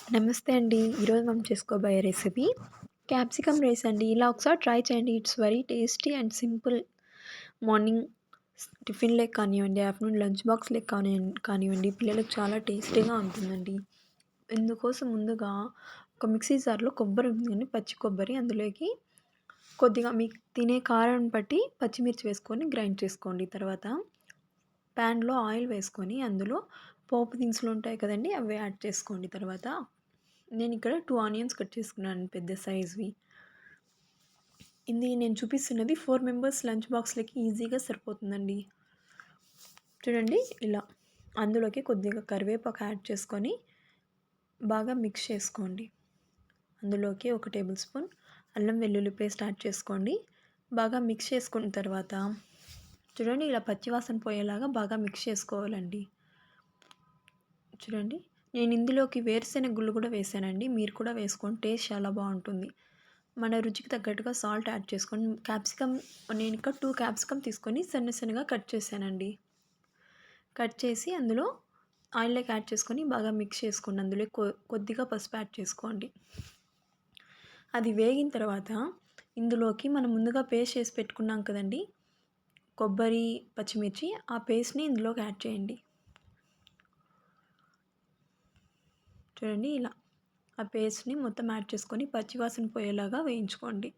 నమస్తే అండి. ఈరోజు మనం చేసుకోబోయే రెసిపీ క్యాప్సికమ్ రైస్ అండి. ఇలా ఒకసారి ట్రై చేయండి. It's very tasty and simple. Morning tiffin లెక్ కానివ్వండి, ఆఫ్టర్‌నూన్ లంచ్ బాక్స్ లెక్ కానివ్వండి, పిల్లలకు చాలా టేస్టీగా ఉంటుందండి. ఇందుకోసం ముందుగా ఒక మిక్సీ జార్‌లో కొబ్బరి ఉందండి, పచ్చి కొబ్బరి. అందులోకి కొద్దిగా మీకు తినే కారం బట్టి పచ్చిమిర్చి వేసుకొని గ్రైండ్ చేసుకోండి. తర్వాత ప్యాన్‌లో ఆయిల్ వేసుకొని అందులో పోపు దినుసులు ఉంటాయి కదండీ! అవి యాడ్ చేసుకోండి. తర్వాత నేనిక్కడ 2 ఆనియన్స్ కట్ చేసుకున్నాను పెద్ద సైజ్‌వి. ఇది నేను చూపిస్తున్నది 4 మెంబర్స్ లంచ్ బాక్స్‌లకి ఈజీగా సరిపోతుందండి. చూడండి ఇలా. అందులోకి కొద్దిగా కరివేపాకు యాడ్ చేసుకొని బాగా మిక్స్ చేసుకోండి. అందులోకి ఒక టేబుల్ స్పూన్ అల్లం వెల్లుల్లి పేస్ట్ యాడ్ చేసుకోండి. బాగా మిక్స్ చేసుకున్న తర్వాత చూడండి ఇలా పచ్చివాసన పోయేలాగా బాగా మిక్స్ చేసుకోవాలండి. చూడండి నేను ఇందులోకి వేరుశెనగ గుళ్ళు కూడా వేసానండి. మీరు కూడా వేసుకోండి. టేస్ట్ చాలా బావుంటుంది. మన రుచికి తగ్గట్టుగా సాల్ట్ యాడ్ చేసుకొని క్యాప్సికమ్ నేను ఇక్కడ 2 క్యాప్సికమ్ తీసుకొని సన్నగా కట్ చేశానండి. కట్ చేసి అందులో ఆయిల్‌లోకి యాడ్ చేసుకొని బాగా మిక్స్ చేసుకోండి. అందులో కొద్దిగా పసుపు యాడ్ చేసుకోండి. అది వేగిన తర్వాత ఇందులోకి మనం ముందుగా పేస్ట్ చేసి పెట్టుకున్నాం కదండీ! కొబ్బరి, పచ్చిమిర్చి ఆ పేస్ట్‌ని ఇందులోకి యాడ్ చేయండి. చూడండి ఇలా. ఆ పేస్ట్‌ని మొత్తం యాడ్ చేసుకొని పచ్చివాసన పోయేలాగా వేయించుకోండి.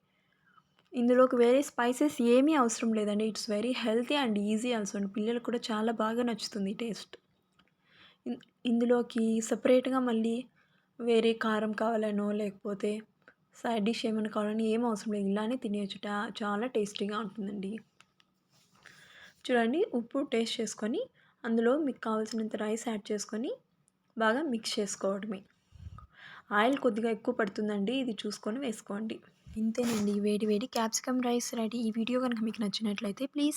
ఇందులోకి వేరే స్పైసెస్ ఏమీ అవసరం లేదండి. It's very healthy and easy also అండి. పిల్లలకు కూడా చాలా బాగా నచ్చుతుంది టేస్ట్. ఇన్ ఇందులోకి సెపరేట్‌గా మళ్ళీ వేరే కారం కావాలనో, లేకపోతే సైడ్ డిష్ ఏమైనా కావాలన్నా ఏం అవసరం లేదు. ఇలానే తినేయొచ్చు. చాలా టేస్టీగా ఉంటుందండి. చూడండి ఉప్పు టేస్ట్ చేసుకొని, అందులో మీకు కావాల్సినంత రైస్ యాడ్ చేసుకొని, బాగా మిక్స్ చేసుకోవడమే. ఆయిల్ కొద్దిగా ఎక్కువ పడుతుందండి. ఇది చూసుకొని వేసుకోండి. ఇంతేనండి వేడి వేడి క్యాప్సికమ్ రైస్ రెడీ. ఈ వీడియో గనుక మీకు నచ్చినట్లయితే ప్లీజ్